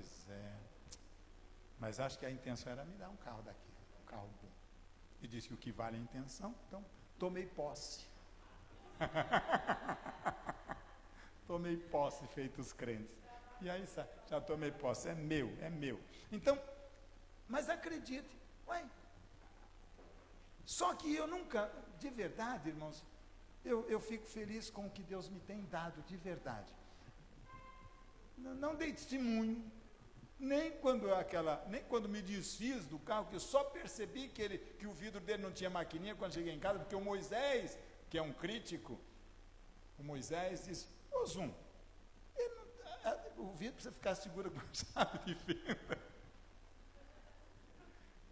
Pois é. Mas acho que a intenção era me dar um carro daquele, um carro bom. E disse que o que vale é a intenção, então tomei posse. Tomei posse, feito os crentes. E aí já tomei posse, é meu, é meu. Então, mas acredite, ué, só que eu nunca, de verdade, irmãos, eu fico feliz com o que Deus me tem dado, de verdade. Não dei testemunho, nem quando me desfiz do carro, que eu só percebi que o vidro dele não tinha maquininha quando cheguei em casa, porque o Moisés, que é um crítico, o Moisés disse: ô Zum, o vidro você ficar seguro com chave de fenda.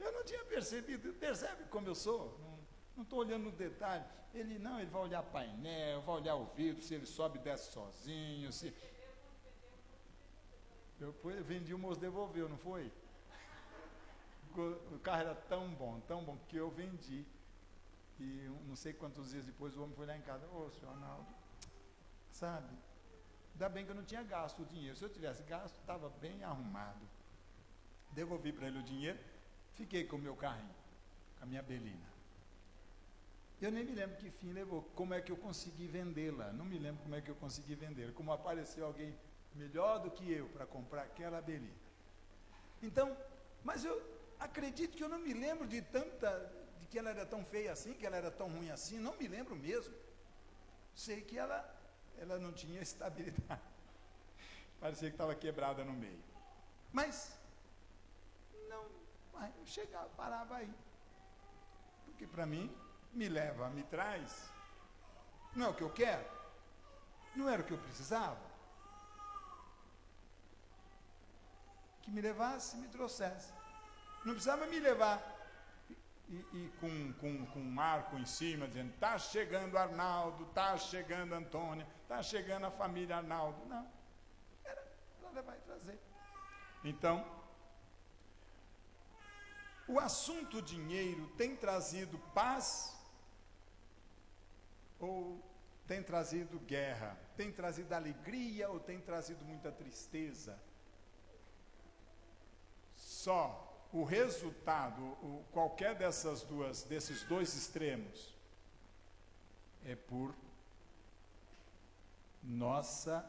Eu não tinha percebido. Percebe como eu sou? Não estou olhando no detalhe. Ele vai olhar painel, vai olhar o vidro, se ele sobe e desce sozinho. Eu vendi, o moço devolveu, não foi? O carro era tão bom, que eu vendi. E não sei quantos dias depois o homem foi lá em casa: ô, senhor Arnaldo, sabe, ainda bem que eu não tinha gasto o dinheiro. Se eu tivesse gasto, estava bem arrumado. Devolvi para ele o dinheiro, fiquei com o meu carrinho, com a minha Belina. Eu nem me lembro que fim levou, como é que eu consegui vendê-la. Não me lembro como é que eu consegui vendê-la, como apareceu alguém melhor do que eu para comprar aquela Belina. Então, mas eu acredito que eu não me lembro de que ela era tão feia assim, que ela era tão ruim assim, não me lembro mesmo. Sei que ela não tinha estabilidade, parecia que estava quebrada no meio, mas não, eu chegava, parava aí, porque para mim, me leva, me traz, não é o que eu quero, não era o que eu precisava, que me levasse, me trouxesse, não precisava me levar e com um marco em cima, dizendo: está chegando Arnaldo, está chegando Antônia, está chegando a família Arnaldo. Não, era para levar e trazer. Então, o assunto dinheiro tem trazido paz ou tem trazido guerra? Tem trazido alegria ou tem trazido muita tristeza? Só o resultado, qualquer desses dois extremos, é por nossa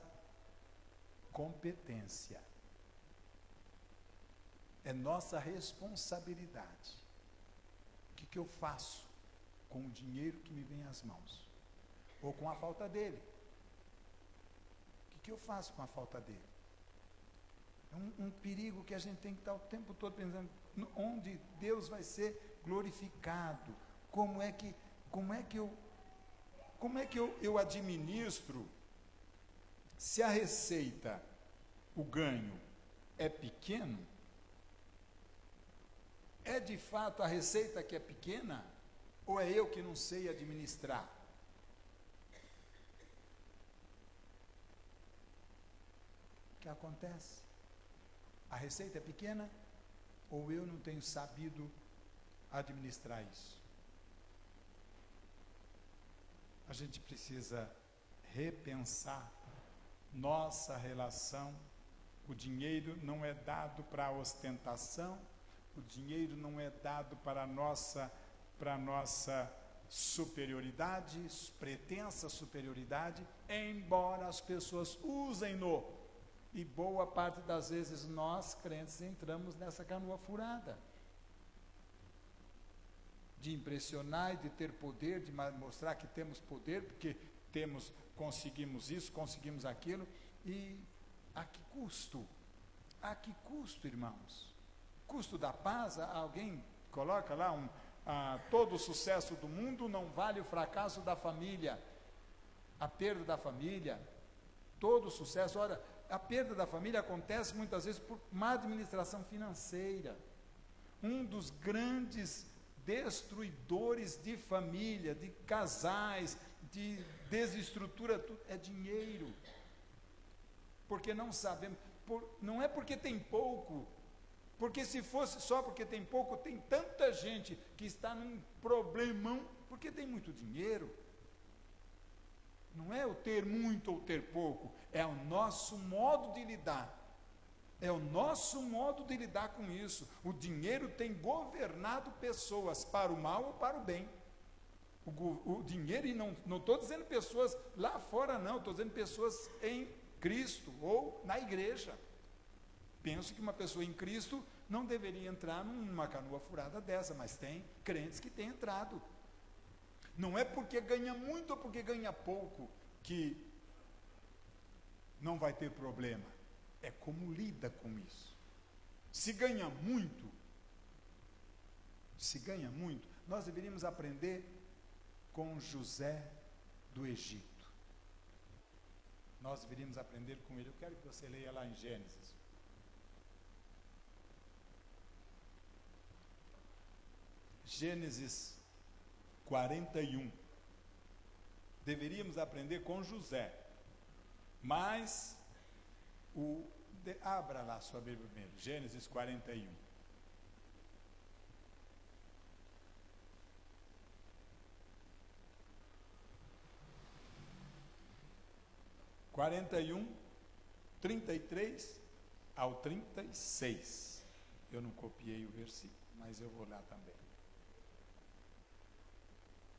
competência, é nossa responsabilidade. O que eu faço com o dinheiro que me vem às mãos, ou com a falta dele? O que eu faço com a falta dele? É um perigo que a gente tem que estar o tempo todo pensando, onde Deus vai ser glorificado, como é que eu administro, se a receita, o ganho é pequeno, é de fato a receita que é pequena, ou é eu que não sei administrar? O que acontece? A receita é pequena ou eu não tenho sabido administrar isso? A gente precisa repensar nossa relação. O dinheiro não é dado para ostentação, o dinheiro não é dado para a nossa superioridade, pretensa superioridade, embora as pessoas usem-no. E boa parte das vezes nós, crentes, entramos nessa canoa furada, de impressionar e de ter poder, de mostrar que temos poder, porque conseguimos isso, conseguimos aquilo, e a que custo? A que custo, irmãos? Custo da paz? Alguém coloca lá todo o sucesso do mundo não vale o fracasso da família, a perda da família. Todo o sucesso, ora, a perda da família acontece muitas vezes por má administração financeira. Um dos grandes destruidores de família, de casais, de desestrutura, é dinheiro. Porque não sabemos, não é porque tem pouco, porque se fosse só porque tem pouco, tem tanta gente que está num problemão, porque tem muito dinheiro. Não é o ter muito ou ter pouco, é o nosso modo de lidar É o nosso modo de lidar com isso. O dinheiro tem governado pessoas para o mal ou para o bem. O dinheiro, e não estou dizendo pessoas lá fora, não, estou dizendo pessoas em Cristo ou na igreja. Penso que uma pessoa em Cristo não deveria entrar numa canoa furada dessa, mas tem crentes que têm entrado. Não é porque ganha muito ou porque ganha pouco que não vai ter problema. É como lida com isso. Se ganha muito, nós deveríamos aprender com José do Egito. Nós deveríamos aprender com ele. Eu quero que você leia lá em Gênesis. Gênesis 41. Deveríamos aprender com José. Mas, abra lá sua Bíblia primeiro. Gênesis 41. Quarenta e um, 33 ao 36. Eu não copiei o versículo, mas eu vou lá também.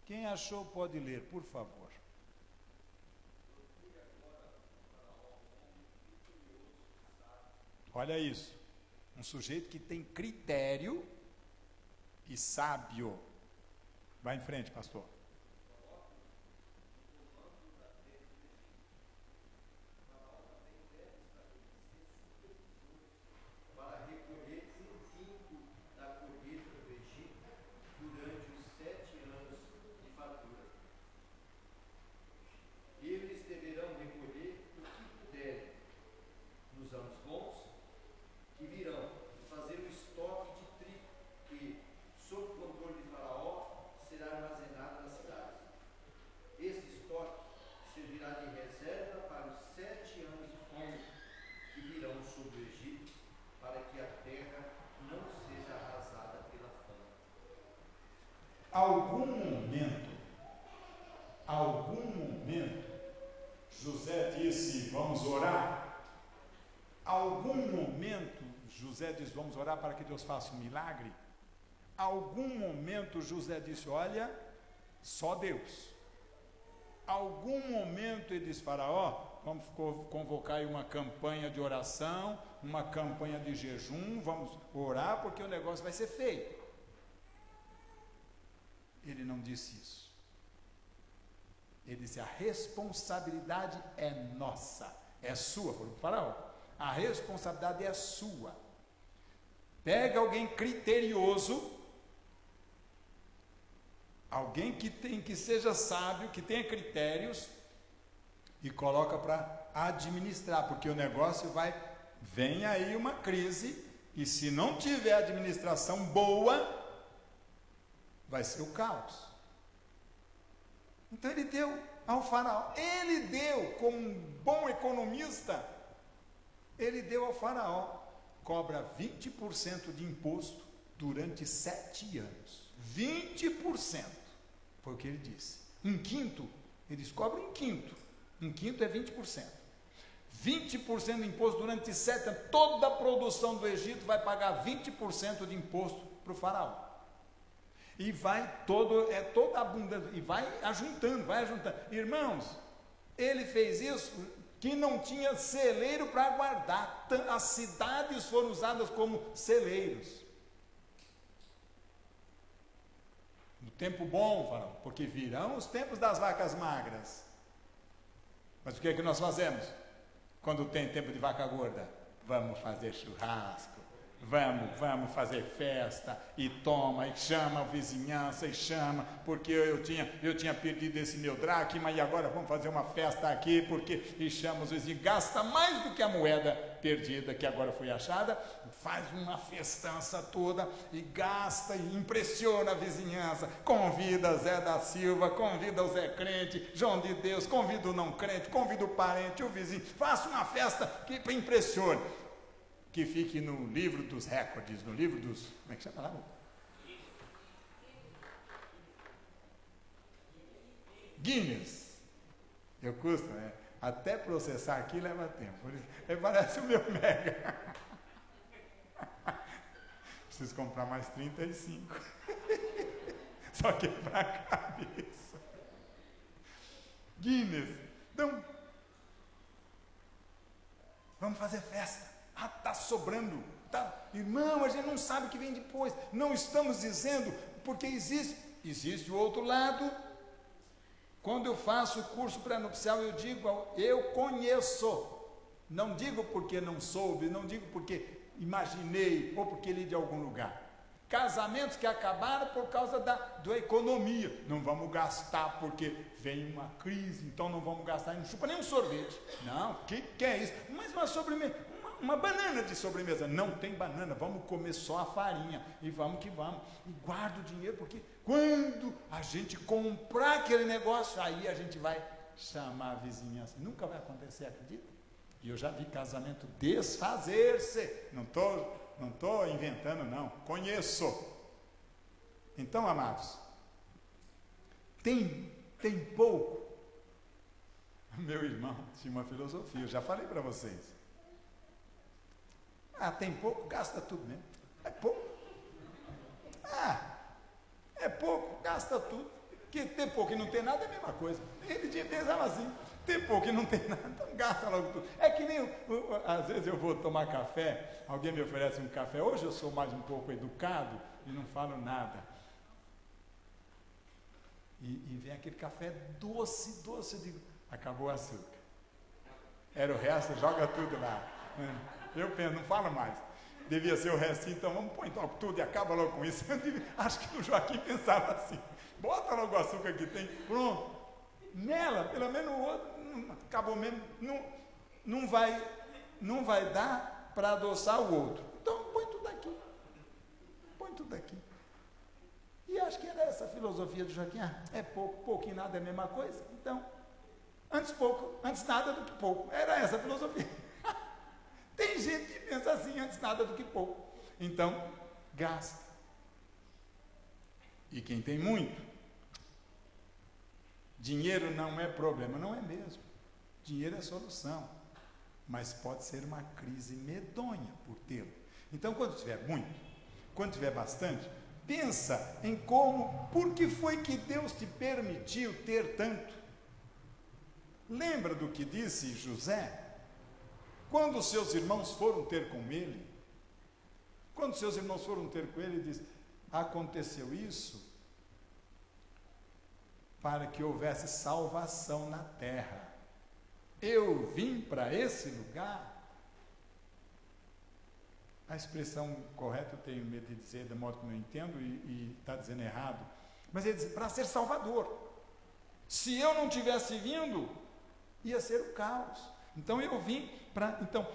Quem achou pode ler, por favor. Olha isso. Um sujeito que tem critério e sábio. Vai em frente, pastor. Algum momento, José disse, vamos orar. Algum momento, José disse, vamos orar para que Deus faça um milagre. Algum momento, José disse, olha, só Deus. Algum momento ele disse, Faraó, vamos convocar aí uma campanha de oração, uma campanha de jejum, vamos orar porque o negócio vai ser feio. Ele não disse isso. Ele disse, a responsabilidade é nossa, é sua, falou para o Faraó. A responsabilidade é sua. Pega alguém criterioso, alguém que seja sábio, que tenha critérios, e coloca para administrar, porque o negócio vem aí uma crise, e se não tiver administração boa, vai ser o caos. Então ele deu ao Faraó, ele deu, como um bom economista, ele deu ao Faraó, cobra 20% de imposto durante 7 anos. 20%, foi o que ele disse. Um quinto, eles cobram um quinto é 20%. 20% de imposto durante 7 anos, toda a produção do Egito vai pagar 20% de imposto para o Faraó. E vai toda abundância, e vai ajuntando. Irmãos, ele fez isso que não tinha celeiro para guardar. As cidades foram usadas como celeiros. No tempo bom, Faraó, porque virão os tempos das vacas magras. Mas o que é que nós fazemos quando tem tempo de vaca gorda? Vamos fazer churrasco. Vamos fazer festa, e toma, e chama a vizinhança, e chama, porque eu tinha perdido esse meu dracma, e agora vamos fazer uma festa aqui, e chama os vizinhos, gasta mais do que a moeda perdida, que agora foi achada, faz uma festança toda, e gasta, e impressiona a vizinhança, convida Zé da Silva, convida o Zé Crente, João de Deus, convida o não crente, convida o parente, o vizinho, faça uma festa que impressione, que fique no livro dos recordes, no livro dos... Como é que chama lá? Guinness. Eu custa, né? Até processar aqui leva tempo. Parece o meu mega. Preciso comprar mais 35. Só que para a cabeça. Guinness. Então, vamos fazer festa. Ah, está sobrando. Tá. Irmão, a gente não sabe o que vem depois. Não estamos dizendo, porque existe o outro lado. Quando eu faço o curso pré-nupcial, eu digo, eu conheço. Não digo porque não soube, não digo porque imaginei ou porque li de algum lugar. Casamentos que acabaram por causa da economia. Não vamos gastar porque vem uma crise, então não vamos gastar, não chupa nem um sorvete. Não, que é isso? Mas uma sobremesa, uma banana de sobremesa. Não tem banana, vamos comer só a farinha. E vamos que vamos. E guarda o dinheiro, porque quando a gente comprar aquele negócio, aí a gente vai chamar a vizinhança. Nunca vai acontecer, acredita? E eu já vi casamento desfazer-se. Não estou inventando, não. Conheço. Então, amados, tem pouco. Meu irmão tinha uma filosofia, eu já falei para vocês. Ah, tem pouco, gasta tudo mesmo. É pouco. Ah, é pouco, gasta tudo. Porque ter pouco e não ter nada é a mesma coisa. Ele tinha pensado assim. Tem pouco e não tem nada, então gasta logo tudo. É que nem, às vezes eu vou tomar café, alguém me oferece um café, hoje eu sou mais um pouco educado e não falo nada. E vem aquele café doce, eu digo, acabou o açúcar. Era o resto, joga tudo lá. Eu penso, não falo mais. Devia ser o resto, então vamos pôr então tudo e acaba logo com isso. Acho que o Joaquim pensava assim, bota logo o açúcar que tem, pronto. Nela, pelo menos o outro, acabou mesmo, não vai dar para adoçar o outro. Então põe tudo aqui. E acho que era essa a filosofia do Joaquim. É pouco e nada é a mesma coisa. Então, antes nada do que pouco. Era essa a filosofia. Tem gente que pensa assim, antes nada do que pouco. Então, gasta. E quem tem muito, dinheiro não é problema, não é mesmo. Dinheiro é solução, mas pode ser uma crise medonha por tê-lo. Então, quando tiver muito, quando tiver bastante, pensa em por que foi que Deus te permitiu ter tanto. Lembra do que disse José? Quando seus irmãos foram ter com ele, ele disse, aconteceu isso para que houvesse salvação na terra. Eu vim para esse lugar. A expressão correta eu tenho medo de dizer da modo como eu entendo e está dizendo errado. Mas ele diz, para ser salvador. Se eu não tivesse vindo, ia ser o caos. Então eu vim para... Então,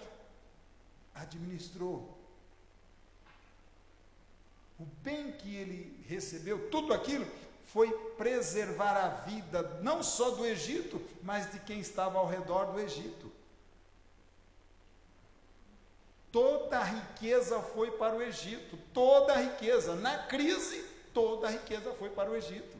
administrou. O bem que ele recebeu, tudo aquilo, foi preservar a vida, não só do Egito, mas de quem estava ao redor do Egito. Toda a riqueza foi para o Egito, toda a riqueza. Na crise, toda a riqueza foi para o Egito.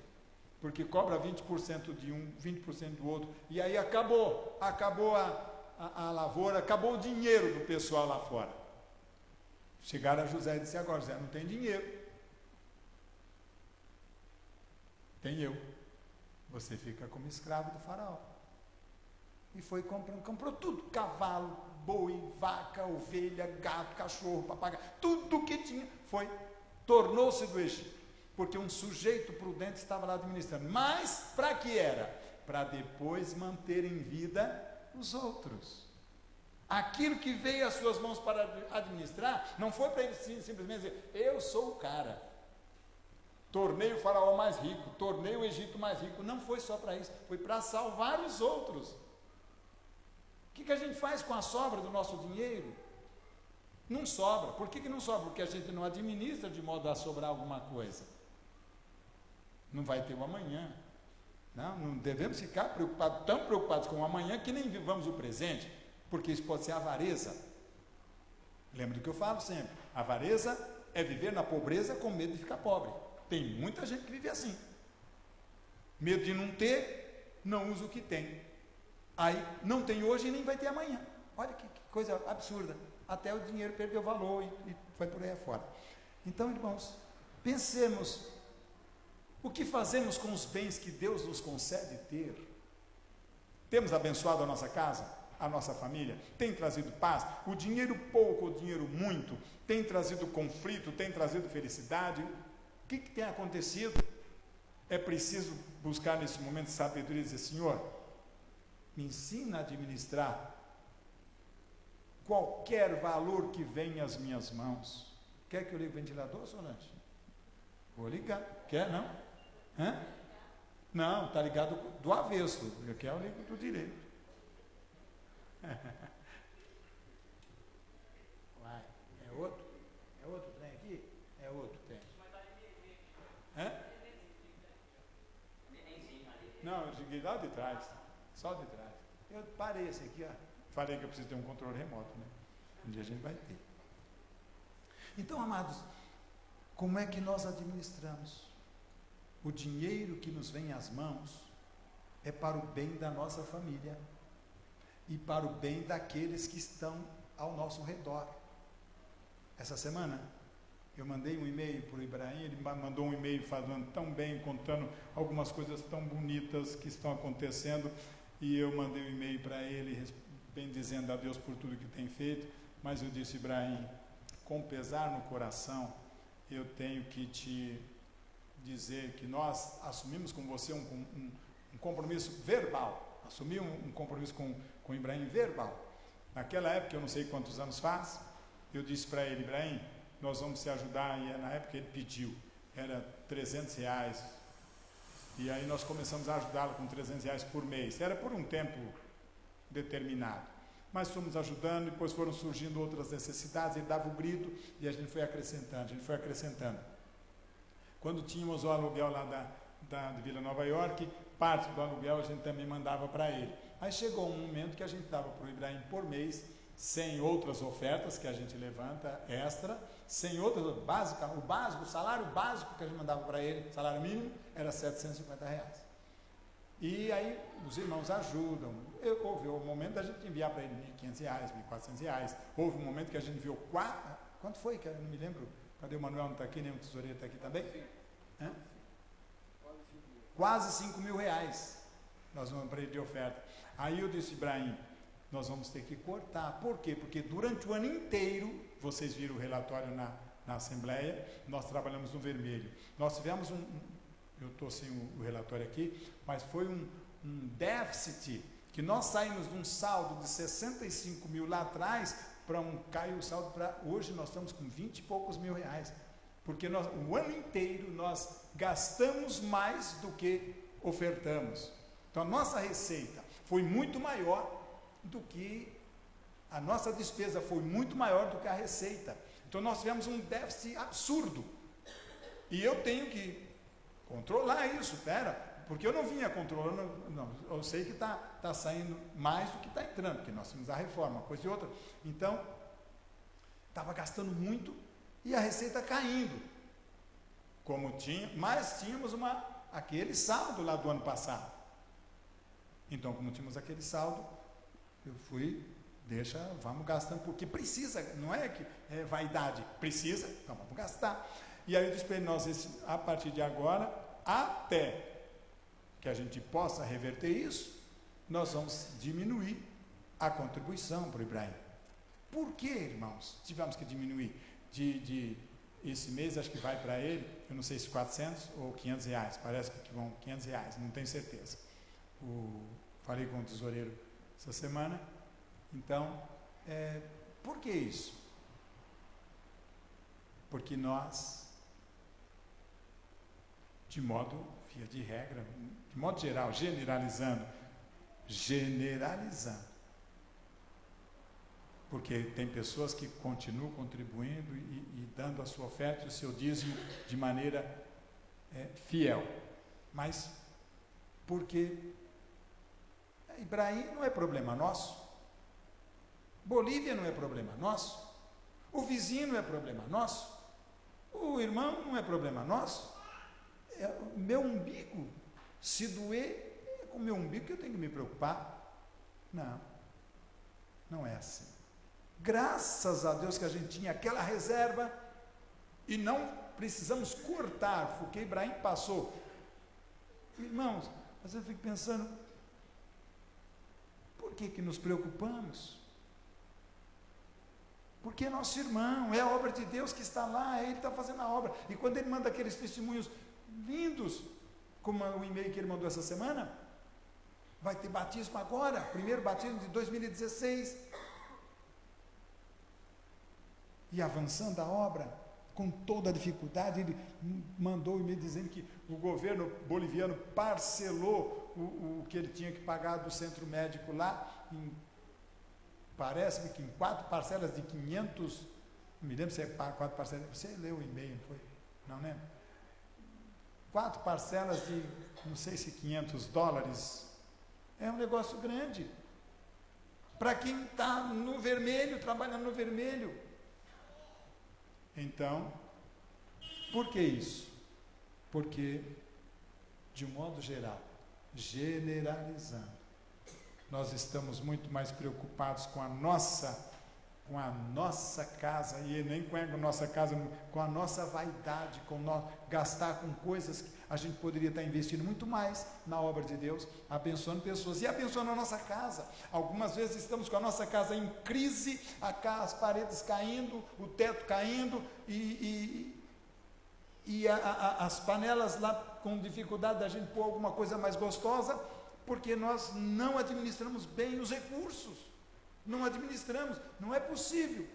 Porque cobra 20% de um, 20% do outro. E aí acabou a lavoura, acabou o dinheiro do pessoal lá fora. Chegaram a José e disse, agora José, não tem dinheiro. Tem eu. Você fica como escravo do faraó. E foi comprou tudo, cavalo, boi, vaca, ovelha, gato, cachorro, papagaio, tudo que tinha, tornou-se do Egito. Porque um sujeito prudente estava lá administrando. Mas, para que era? Para depois manter em vida os outros. Aquilo que veio às suas mãos para administrar, não foi para ele simplesmente dizer, eu sou o cara. Tornei o faraó mais rico, tornei o Egito mais rico. Não foi só para isso, foi para salvar os outros. O que a gente faz com a sobra do nosso dinheiro? Não sobra. Por que não sobra? Porque a gente não administra de modo a sobrar alguma coisa. Não vai ter o amanhã. Não devemos ficar tão preocupados com o amanhã que nem vivamos o presente, porque isso pode ser avareza. Lembra do que eu falo sempre? Avareza é viver na pobreza com medo de ficar pobre. Tem muita gente que vive assim. Medo de não ter, não usa o que tem. Aí não tem hoje e nem vai ter amanhã. Olha que coisa absurda. Até o dinheiro perdeu valor e foi por aí afora. Então, irmãos, pensemos, o que fazemos com os bens que Deus nos concede ter? Temos abençoado a nossa casa, a nossa família? Tem trazido paz? O dinheiro pouco, o dinheiro muito, tem trazido conflito, tem trazido felicidade? O que tem acontecido? É preciso buscar nesse momento sabedoria e dizer: Senhor, me ensina a administrar qualquer valor que venha às minhas mãos. Quer que eu ligue o ventilador, Solange? Vou ligar. Quer, não? Hã? Não, está ligado do avesso. Eu quero, eu ligo do direito. Vai, é outro? É outro trem aqui? É outro trem. Hã? Não, eu liguei lá de trás. Só de trás. Eu parei esse aqui, ó. Falei que eu preciso ter um controle remoto, né? Um dia a gente vai ter. Então, amados, como é que nós administramos? O dinheiro que nos vem às mãos é para o bem da nossa família e para o bem daqueles que estão ao nosso redor. Essa semana eu mandei um e-mail para o Ibrahim, ele mandou um e-mail falando tão bem, contando algumas coisas tão bonitas que estão acontecendo, e eu mandei um e-mail para ele, bendizendo a Deus por tudo que tem feito, mas eu disse: Ibrahim, com pesar no coração, eu tenho que te dizer que nós assumimos com você um compromisso verbal, assumi um compromisso com o Ibrahim verbal. Naquela época, eu não sei quantos anos faz, eu disse para ele: Ibrahim, nós vamos te ajudar, e na época ele pediu, era R$300, e aí nós começamos a ajudá-lo com R$300 por mês, era por um tempo determinado, mas fomos ajudando, depois foram surgindo outras necessidades, ele dava o grito, e a gente foi acrescentando, Quando tínhamos o aluguel lá de Vila Nova York, parte do aluguel a gente também mandava para ele. Aí chegou um momento que a gente dava para o Ibrahim por mês, sem outras ofertas que a gente levanta extra, sem outras, o básico, o salário básico que a gente mandava para ele, salário mínimo, era R$750. E aí os irmãos ajudam. Houve um momento da gente enviar para ele R$1.500, R$1.400. Houve um momento que a gente enviou quanto foi? Que eu não me lembro. Cadê o Manuel? Não está aqui, nem o tesoureiro está aqui também? Hã? Quase R$5.000 nós vamos para ele de oferta. Aí eu disse: Ibrahim, nós vamos ter que cortar. Por quê? Porque durante o ano inteiro, vocês viram o relatório na Assembleia, nós trabalhamos no vermelho. Nós tivemos eu estou sem o relatório aqui, mas foi um déficit, que nós saímos de um saldo de 65 mil lá atrás, caiu o saldo para hoje, nós estamos com 20 e poucos mil reais, porque o ano inteiro nós gastamos mais do que ofertamos. Então a nossa receita foi muito maior do que a nossa despesa, foi muito maior do que a receita. Então nós tivemos um déficit absurdo, e eu tenho que controlar isso, porque eu não vinha controlando, não, eu sei que está saindo mais do que está entrando, porque nós tínhamos a reforma, uma coisa e outra, então estava gastando muito e a receita caindo, mas tínhamos aquele saldo lá do ano passado. Então, como tínhamos aquele saldo, eu vamos gastando, porque precisa, não é que é vaidade, precisa, então vamos gastar. E aí eu disse para ele: a partir de agora, até que a gente possa reverter isso, nós vamos diminuir a contribuição para o Ibrahim. Por que, irmãos, tivemos que diminuir? Esse mês acho que vai para ele, eu não sei se 400 ou 500 reais, parece que vão 500 reais, não tenho certeza. Falei com o tesoureiro essa semana. Então, por que isso? Porque nós, de modo, via de regra, de modo geral, generalizando, porque tem pessoas que continuam contribuindo e dando a sua oferta e o seu dízimo de maneira fiel, mas porque Ibrahim não é problema nosso, Bolívia não é problema nosso, o vizinho não é problema nosso, o irmão não é problema nosso. O meu umbigo, se doer, é com o meu umbigo que eu tenho que me preocupar. Não é assim. Graças a Deus que a gente tinha aquela reserva, E não precisamos cortar, porque Ibrahim passou. Irmãos, às vezes eu fico pensando, por que nos preocupamos? Porque é nosso irmão, é a obra de Deus que está lá, ele está fazendo a obra. E quando ele manda aqueles testemunhos lindos, como o e-mail que ele mandou essa semana, vai ter batismo agora, primeiro batismo de 2016. E avançando a obra, com toda a dificuldade, ele mandou um e-mail dizendo que o governo boliviano parcelou o que ele tinha que pagar do centro médico lá, parece-me que em 4 parcelas de 500, não me lembro se é 4 parcelas, você leu o e-mail, não foi? Não lembro. 4 parcelas de, não sei se $500, é um negócio grande, para quem está no vermelho, trabalhando no vermelho. Então, por que isso? Porque, de um modo geral, generalizando, nós estamos muito mais preocupados com a nossa casa, e nem com a nossa casa, com a nossa vaidade, gastar com coisas que a gente poderia estar investindo muito mais na obra de Deus, abençoando pessoas e abençoando a nossa casa. Algumas vezes estamos com a nossa casa em crise, as paredes caindo, o teto caindo e as panelas lá com dificuldade da gente pôr alguma coisa mais gostosa, porque nós não administramos bem os recursos. Não administramos, não é possível.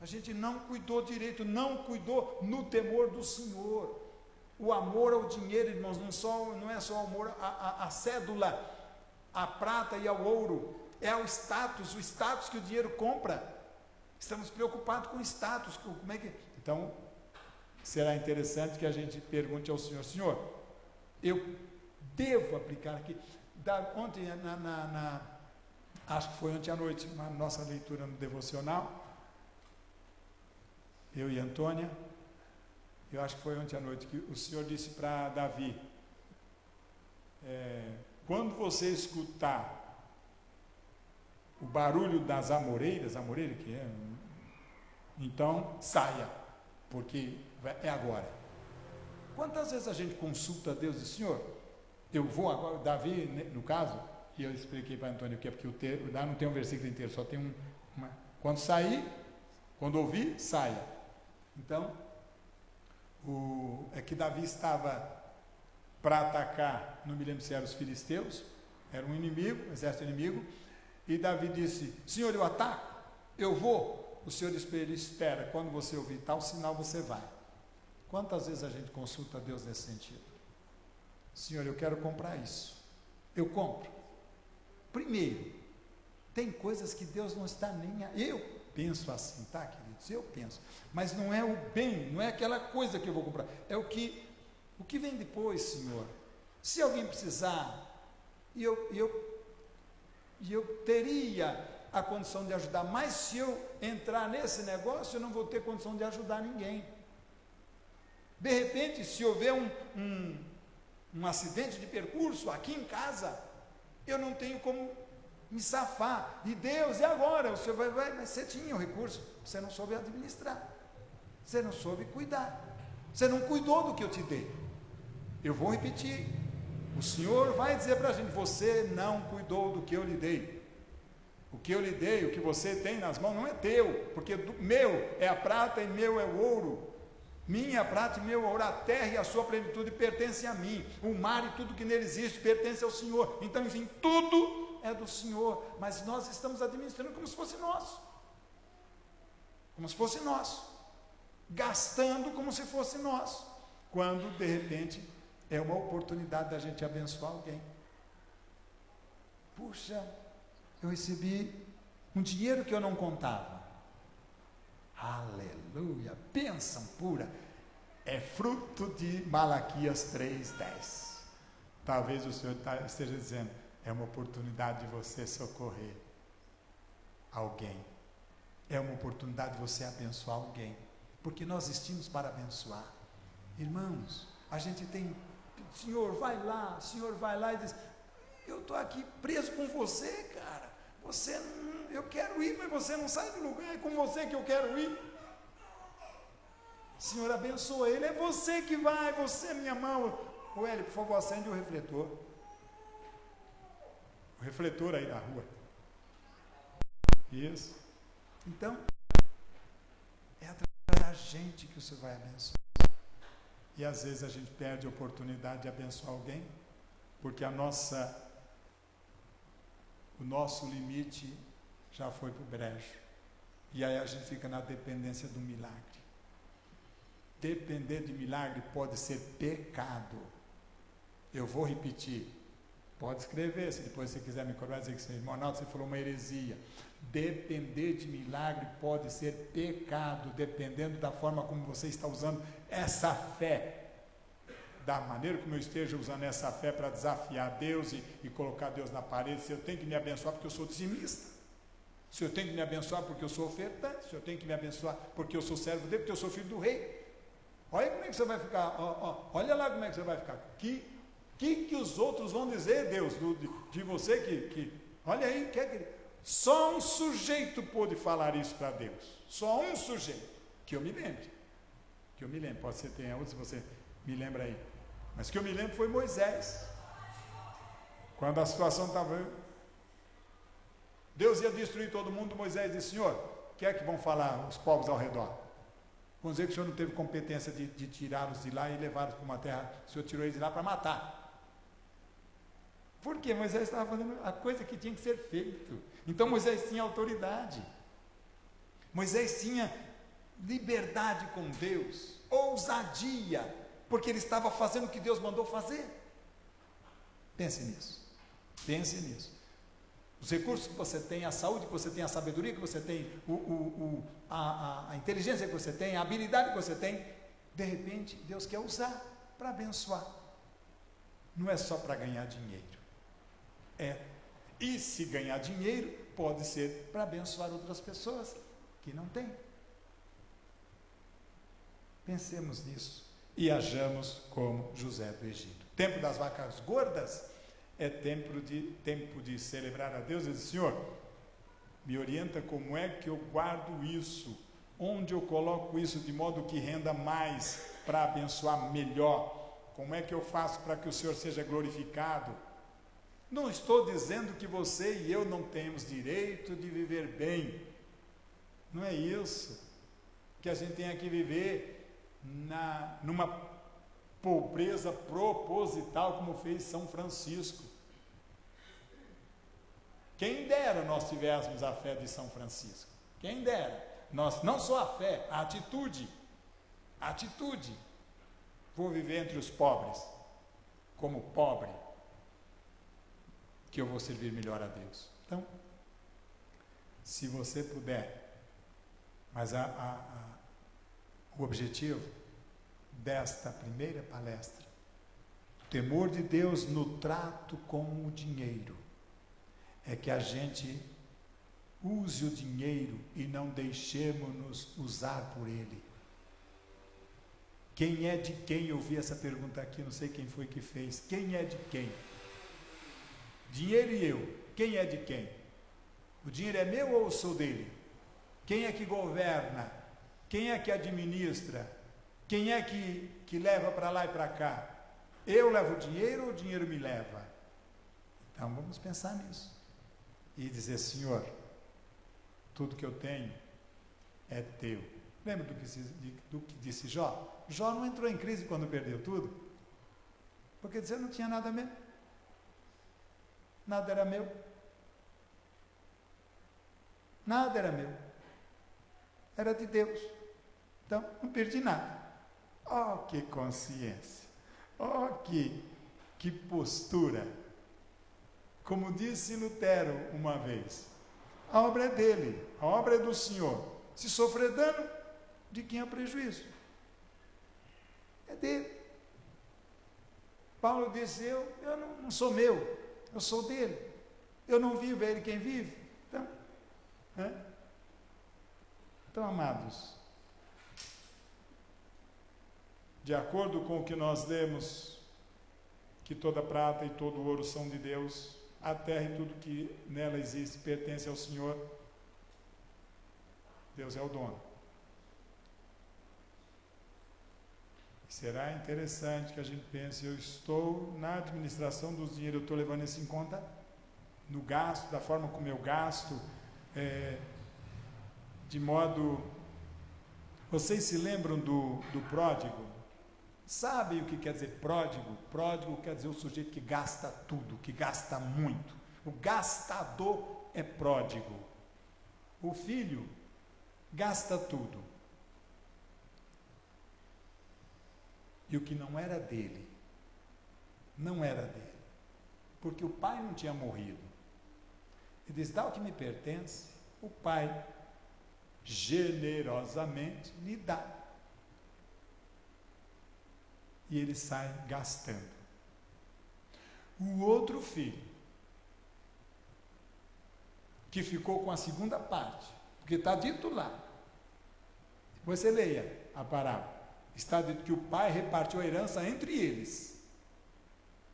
A gente não cuidou direito, não cuidou no temor do Senhor. O amor ao dinheiro, irmãos, não é só o amor à cédula, à prata e ao ouro, é ao status, o status que o dinheiro compra. Estamos preocupados com o status, como é que... Então, será interessante que a gente pergunte ao Senhor, Senhor, eu devo aplicar aqui. Ontem, acho que foi ontem à noite, na nossa leitura no devocional, eu e Antônia, eu acho que foi ontem à noite, que o Senhor disse para Davi, quando você escutar o barulho das amoreiras que é, então saia, porque é agora. Quantas vezes a gente consulta a Deus e diz, Senhor, eu vou agora, Davi, no caso, e eu expliquei para Antônio que é porque lá não tem um versículo inteiro, só tem quando sair, quando ouvir, saia. Então, é que Davi estava para atacar, não me lembro se eram os filisteus, era um inimigo, um exército inimigo, e Davi disse, Senhor, eu ataco, eu vou. O Senhor disse para ele, espera, quando você ouvir tal sinal, você vai. Quantas vezes a gente consulta a Deus nesse sentido? Senhor, eu quero comprar isso, eu compro. Primeiro, tem coisas que Deus não está nem... Eu penso assim, tá, queridos? Eu penso. Mas não é o bem, não é aquela coisa que eu vou comprar. É o que vem depois, Senhor. Se alguém precisar, e eu teria a condição de ajudar, mas se eu entrar nesse negócio, eu não vou ter condição de ajudar ninguém. De repente, se houver um acidente de percurso aqui em casa, eu não tenho como me safar. E Deus, e agora? O Senhor vai, mas você tinha o recurso, você não soube administrar, você não soube cuidar, você não cuidou do que eu te dei. Eu vou repetir, o Senhor vai dizer para a gente, você não cuidou do que eu lhe dei. O que eu lhe dei, o que você tem nas mãos não é teu, porque meu é a prata e meu é o ouro. Minha prata e meu ouro, a terra e a sua plenitude pertencem a mim, o mar e tudo que nele existe pertence ao Senhor. Então, enfim, tudo é do Senhor, mas nós estamos administrando como se fosse nosso, gastando como se fosse nosso, quando de repente é uma oportunidade da gente abençoar alguém. Puxa, eu recebi um dinheiro que eu não contava. Aleluia, bênção pura. É fruto de Malaquias 3:10. Talvez o Senhor esteja dizendo, é uma oportunidade de você socorrer alguém. É uma oportunidade de você abençoar alguém. Porque nós existimos para abençoar. Irmãos, a gente tem, Senhor vai lá e diz, eu estou aqui preso com você, cara. Você não, eu quero ir, mas você não sai do lugar, é com você que eu quero ir. Senhor, abençoa ele. É você que vai, você é minha mão. Ô Hélio, por favor, acende o refletor. O refletor aí da rua. Isso. Então, é através da gente que o Senhor vai abençoar. E às vezes a gente perde a oportunidade de abençoar alguém, porque o nosso limite já foi para o brejo. E aí a gente fica na dependência do milagre. Depender de milagre pode ser pecado. Eu vou repetir. Pode escrever, se depois você quiser me cobrar, dizer que você, irmão Arnaldo, você falou uma heresia. Depender de milagre pode ser pecado, dependendo da forma como você está usando essa fé. Da maneira como eu esteja usando essa fé para desafiar Deus e colocar Deus na parede. Se eu tenho que me abençoar porque eu sou dizimista, se eu tenho que me abençoar porque eu sou ofertante, se eu tenho que me abençoar porque eu sou servo dele, porque eu sou filho do rei. Olha como é que você vai ficar, olha lá como é que você vai ficar. Que os outros vão dizer, Deus, de você que olha aí, só um sujeito pôde falar isso para Deus. Só um sujeito, que eu me lembre. Pode ser tem outro, se você me lembra aí. Mas que eu me lembro foi Moisés. Quando a situação estava... Deus ia destruir todo mundo, Moisés disse, Senhor, o que é que vão falar os povos ao redor? Vão dizer que o Senhor não teve competência de tirá-los de lá e levá-los para uma terra, o Senhor tirou eles de lá para matar. Por quê? Moisés estava fazendo a coisa que tinha que ser feito. Então Moisés tinha autoridade. Moisés tinha liberdade com Deus, ousadia, porque ele estava fazendo o que Deus mandou fazer. Pense nisso. Os recursos que você tem, a saúde que você tem, a sabedoria que você tem, a inteligência que você tem, a habilidade que você tem, de repente Deus quer usar para abençoar. Não é só para ganhar dinheiro. E se ganhar dinheiro, pode ser para abençoar outras pessoas que não têm. Pensemos nisso e hajamos como José do Egito. Tempo das vacas gordas é tempo de celebrar a Deus e dizer, Senhor, me orienta como é que eu guardo isso, onde eu coloco isso de modo que renda mais para abençoar melhor, como é que eu faço para que o Senhor seja glorificado. Não estou dizendo que você e eu não temos direito de viver bem, não é isso, que a gente tem que viver numa pobreza proposital como fez São Francisco. Quem dera nós tivéssemos a fé de São Francisco, quem dera, nós, não só a fé, a atitude, vou viver entre os pobres, como pobre, que eu vou servir melhor a Deus. Então, se você puder, mas o objetivo desta primeira palestra, o temor de Deus no trato com o dinheiro, é que a gente use o dinheiro e não deixemos-nos usar por ele. Quem é de quem? Eu vi essa pergunta aqui, não sei quem foi que fez. Quem é de quem? Dinheiro e eu, quem é de quem? O dinheiro é meu ou eu sou dele? Quem é que governa? Quem é que administra? Quem é que leva para lá e para cá? Eu levo o dinheiro ou o dinheiro me leva? Então vamos pensar nisso. E dizer, Senhor, tudo que eu tenho é teu. Lembra do que disse Jó? Jó não entrou em crise quando perdeu tudo? Porque disse, eu não tinha nada mesmo. Nada era meu. Nada era meu. Era de Deus. Então, não perdi nada. Oh, que consciência. Oh, que postura. Como disse Lutero uma vez, a obra é dele, a obra é do Senhor. Se sofrer dano, de quem é o prejuízo? É dele. Paulo disse, eu não sou meu. Eu sou dele. Eu não vivo, é ele quem vive. Então, amados, de acordo com o que nós lemos, que toda prata e todo ouro são de Deus, a terra e tudo que nela existe pertence ao Senhor. Deus é o dono. Será interessante que a gente pense, eu estou na administração dos dinheiros, eu estou levando isso em conta no gasto, da forma como eu gasto, de modo... Vocês se lembram do pródigo? Sabem o que quer dizer pródigo? Pródigo quer dizer o sujeito que gasta tudo, que gasta muito. O gastador é pródigo. O filho gasta tudo. E o que não era dele, não era dele. Porque o pai não tinha morrido. Ele diz, dá o que me pertence. O pai generosamente lhe dá. E ele sai gastando. O outro filho, que ficou com a segunda parte, porque está dito lá, depois você leia a parábola, está dito que o pai repartiu a herança entre eles.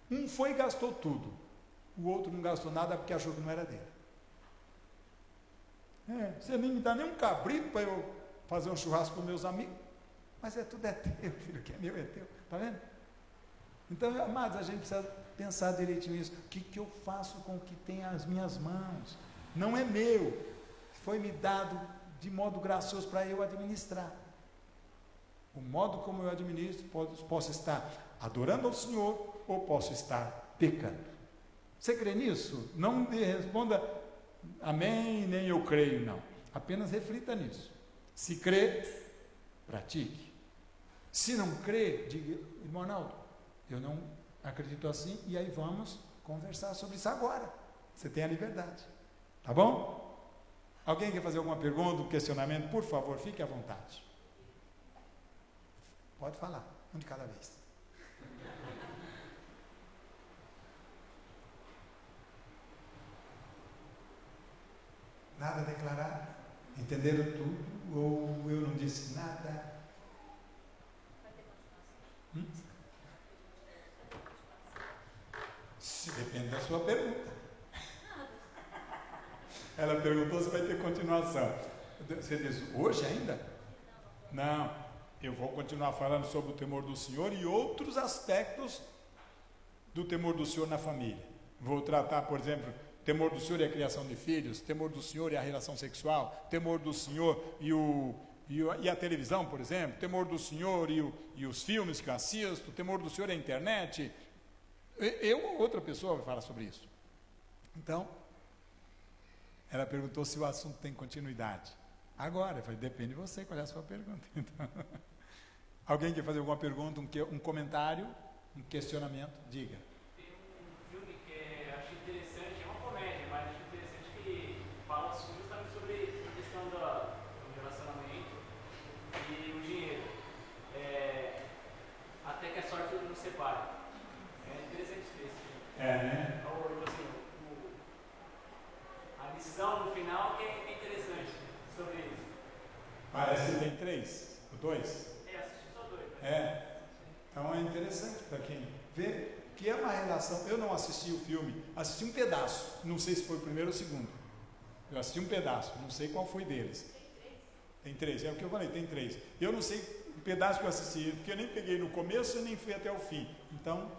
Um foi e gastou tudo, o outro não gastou nada porque achou que não era dele. Você nem me dá nem um cabrito para eu fazer um churrasco com meus amigos, mas tudo é teu, filho, o que é meu é teu, está vendo? Então, amados, a gente precisa pensar direitinho nisso. O que eu faço com o que tem as minhas mãos? Não é meu, foi me dado de modo gracioso para eu administrar. O modo como eu administro, posso estar adorando ao Senhor ou posso estar pecando. Você crê nisso? Não me responda amém, nem eu creio, não. Apenas reflita nisso. Se crê, pratique. Se não crê, diga, irmão Arnaldo, eu não acredito assim, e aí vamos conversar sobre isso agora. Você tem a liberdade. Tá bom? Alguém quer fazer alguma pergunta, um questionamento? Por favor, fique à vontade. Pode falar, um de cada vez. Nada a declarar? Entenderam tudo? Ou eu não disse nada? Depende da sua pergunta. Ela perguntou se vai ter continuação. Você diz, hoje ainda? Não, eu vou continuar falando sobre o temor do Senhor e outros aspectos do temor do Senhor na família. Vou tratar, por exemplo, temor do Senhor e a criação de filhos, temor do Senhor e a relação sexual, temor do Senhor e a televisão, por exemplo, temor do Senhor e os filmes que eu assisto, temor do Senhor e a internet. Eu ou outra pessoa vai falar sobre isso. Então, ela perguntou se o assunto tem continuidade. Agora, eu falei, depende de você, qual é a sua pergunta. Então, alguém quer fazer alguma pergunta, um comentário, um questionamento? Diga. Tem um filme que eu acho interessante, é uma comédia, mas acho interessante que fala justamente sobre a questão do relacionamento e o dinheiro. Até que a sorte nos separe. É interessante esse filme. Né? A lição no final que é interessante sobre isso. Parece que tem 3 ou 2? Assisti só 2. Então é interessante para quem vê que é uma relação. Eu não assisti o filme, assisti um pedaço, não sei se foi o primeiro ou o segundo. Eu assisti um pedaço, não sei qual foi deles. Tem 3, é o que eu falei, tem 3. Eu não sei o pedaço que eu assisti, porque eu nem peguei no começo e nem fui até o fim. Então,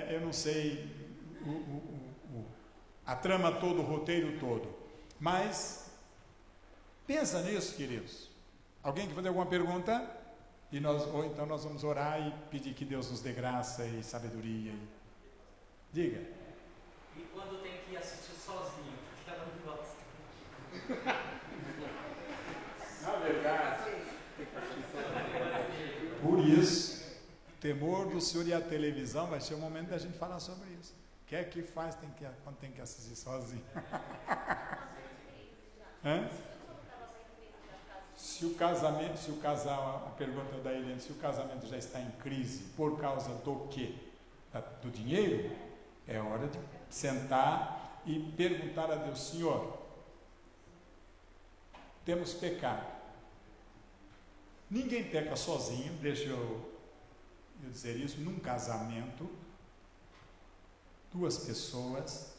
eu não sei a trama toda, o roteiro todo. Mas, pensa nisso, queridos. Alguém quer fazer alguma pergunta? Ou então nós vamos orar e pedir que Deus nos dê graça e sabedoria. Diga. E quando tem que assistir sozinho, porque ela não gosta. Na verdade, por isso, o temor do Senhor e a televisão vai ser o momento da gente falar sobre isso. O que é que faz quando tem que assistir sozinho? Se o casal, a pergunta da Helena, se o casamento já está em crise por causa do quê? Do dinheiro, é hora de sentar e perguntar a Deus, Senhor, temos pecado. Ninguém peca sozinho, deixa eu dizer isso, num casamento, 2 pessoas,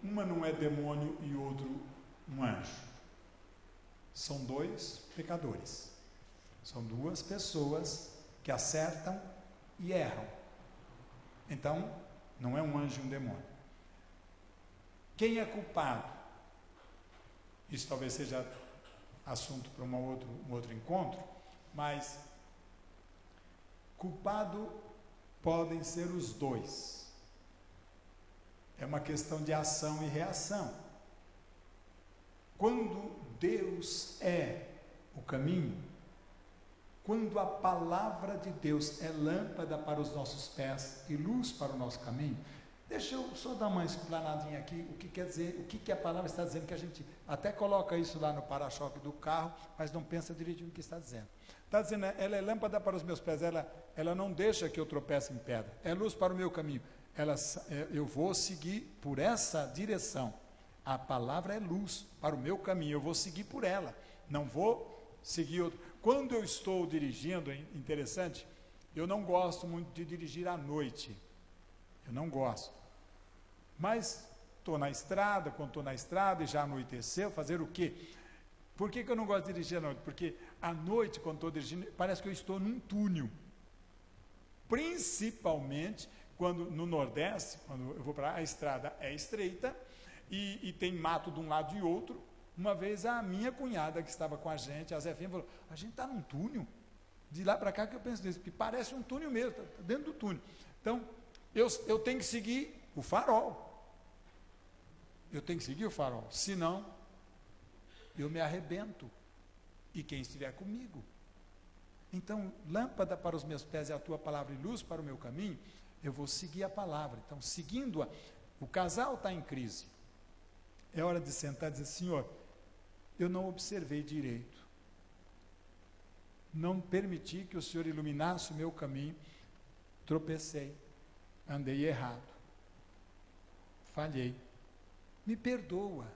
uma não é demônio e outro um anjo. São 2 pecadores. São 2 pessoas que acertam e erram. Então, não é um anjo e um demônio. Quem é culpado? Isso talvez seja assunto para um outro encontro, mas culpado podem ser os dois. É uma questão de ação e reação. Quando Deus é o caminho, quando a palavra de Deus é lâmpada para os nossos pés e luz para o nosso caminho, deixa eu só dar uma explanadinha aqui, o que quer dizer, o que a palavra está dizendo, que a gente até coloca isso lá no para-choque do carro, mas não pensa direitinho no que está dizendo. Está dizendo, ela é lâmpada para os meus pés, ela não deixa que eu tropece em pedra, é luz para o meu caminho, eu vou seguir por essa direção. A palavra é luz para o meu caminho, eu vou seguir por ela, não vou seguir outro. Quando eu estou dirigindo, é interessante, eu não gosto muito de dirigir à noite, eu não gosto, mas estou na estrada, quando estou na estrada e já anoiteceu, fazer o quê? Por que eu não gosto de dirigir à noite? Porque à noite, quando estou dirigindo, parece que eu estou num túnel, principalmente quando no Nordeste, quando eu vou para a estrada é estreita, e tem mato de um lado e outro. Uma vez a minha cunhada que estava com a gente, a Zefinha, falou, a gente está num túnel, de lá para cá que eu penso nisso, porque parece um túnel mesmo, está dentro do túnel. Então, eu tenho que seguir o farol, senão eu me arrebento, e quem estiver comigo. Então, lâmpada para os meus pés é a tua palavra e luz para o meu caminho, eu vou seguir a palavra. Então, seguindo-a, o casal está em crise, é hora de sentar e dizer, Senhor, eu não observei direito, não permiti que o Senhor iluminasse o meu caminho, tropecei, andei errado, falhei, me perdoa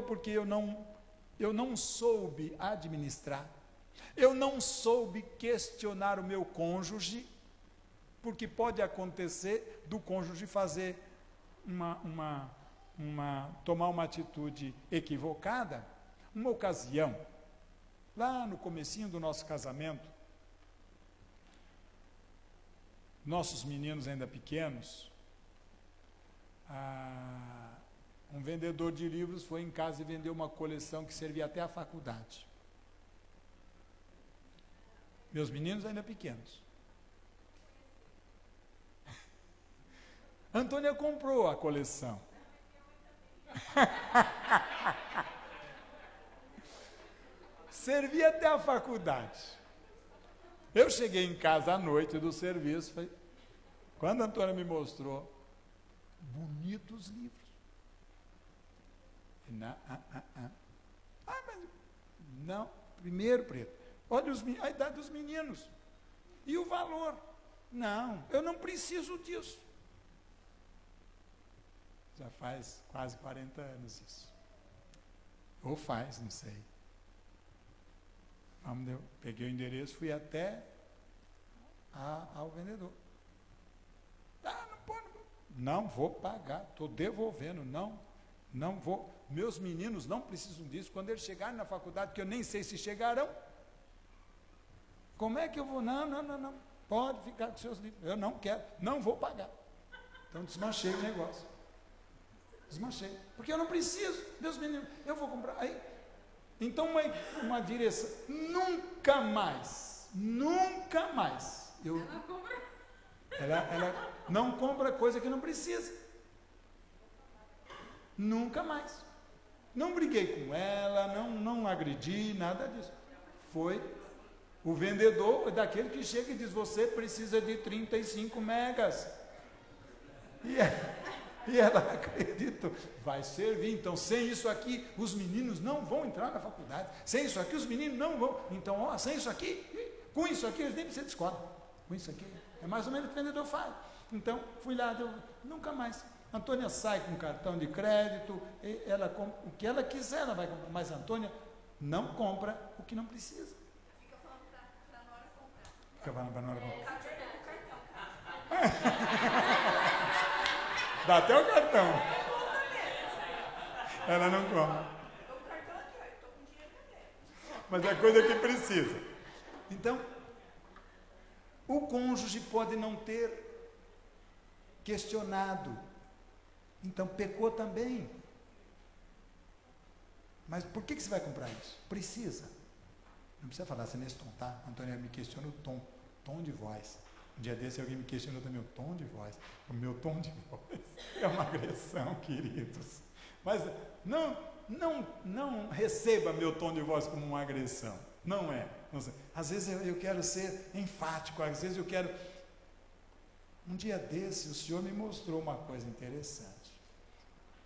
porque eu não soube administrar, eu não soube questionar o meu cônjuge, porque pode acontecer do cônjuge fazer tomar uma atitude equivocada. Uma ocasião, lá no comecinho do nosso casamento, nossos meninos ainda pequenos, um vendedor de livros foi em casa e vendeu uma coleção que servia até à faculdade. Meus meninos ainda pequenos. Antônia comprou a coleção. Servia até a faculdade. Eu cheguei em casa à noite do serviço, quando a Antônia me mostrou, bonitos livros. Mas não, primeiro, preto, olha a idade dos meninos e o valor. Não, eu não preciso disso. Já faz quase 40 anos isso. Ou faz, não sei. Eu peguei o endereço, fui até ao vendedor. Não vou pagar, estou devolvendo, não vou. Meus meninos não precisam disso. Quando eles chegarem na faculdade, que eu nem sei se chegarão, como é que eu vou? Não. Pode ficar com seus livros. Eu não quero, não vou pagar. Então desmanchei o negócio. Desmanchei. Porque eu não preciso, meus meninos, eu vou comprar. Aí, então uma direção, nunca mais. Ela não compra coisa que não precisa. Nunca mais. Não briguei com ela, não agredi, nada disso. Foi o vendedor daquele que chega e diz, você precisa de 35 megas. E ela acreditou, vai servir. Então, sem isso aqui, os meninos não vão entrar na faculdade. Sem isso aqui, os meninos não vão. Então, sem isso aqui, com isso aqui, eles nem precisam de escola. Com isso aqui, é mais ou menos o que o vendedor faz. Então, fui lá, nunca mais. Antônia sai com cartão de crédito, ela compra o que ela quiser, ela vai comprar. Mas Antônia não compra o que não precisa. Fica falando para a Nora comprar. Fica falando para a Nora comprar. Cartão. Dá até o cartão. Ela não compra. O cartão aqui, eu estou com dinheiro também. Mas é coisa que precisa. Então, O cônjuge pode não ter questionado, então pecou também. Mas por que você vai comprar isso? Precisa. Não precisa falar assim nesse tom, tá? Antônio me questiona o tom de voz. Um dia desse alguém me questionou também o tom de voz. O meu tom de voz é uma agressão, queridos. Mas não receba meu tom de voz como uma agressão. Não é. Às vezes eu quero ser enfático, às vezes eu quero... Um dia desse, o Senhor me mostrou uma coisa interessante.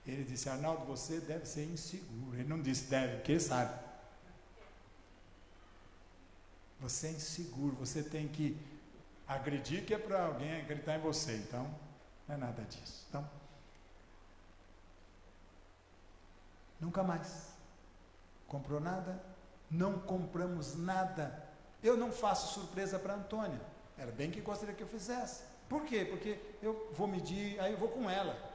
Ele disse, Arnaldo, você deve ser inseguro. Ele não disse deve, porque ele sabe. Você é inseguro, você tem que agredir, que é para alguém acreditar em você. Então, não é nada disso. Então, nunca mais comprou nada, não compramos nada. Eu não faço surpresa para a Antônia. Era bem que gostaria que eu fizesse. Por quê? Porque eu vou medir, aí eu vou com ela.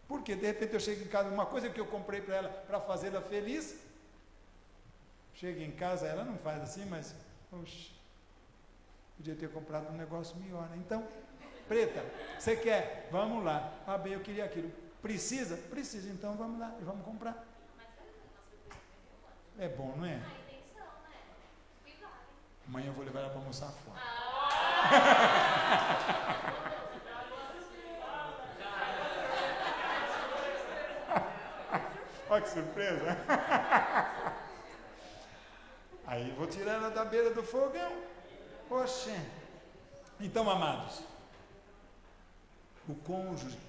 Porque de repente eu chego em casa, uma coisa que eu comprei para ela, para fazê-la feliz, chego em casa, ela não faz assim, mas, poxa, podia ter comprado um negócio melhor, né? Então, Preta, você quer? Vamos lá. Ah, bem, eu queria aquilo. Precisa? Precisa, então vamos lá, vamos comprar. É bom, não é? Amanhã eu vou levar ela para almoçar fora. Olha que surpresa. Aí vou tirar ela da beira do fogão. Poxa. Então, amados, o cônjuge,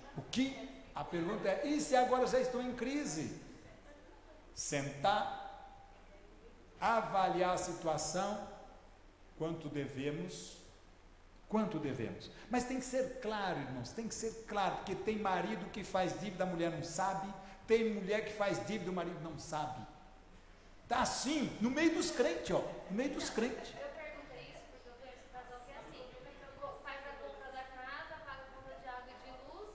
a pergunta é, e se agora já estou em crise? Sentar, avaliar a situação, quanto devemos. Mas tem que ser claro, irmãos, tem que ser claro, porque tem marido que faz dívida, a mulher não sabe, tem mulher que faz dívida, o marido não sabe. Está assim, no meio dos crentes, ó, no meio dos crentes. Eu perguntei isso porque eu conheço um casal que é assim, faz a compra da casa, paga a conta de água e de luz,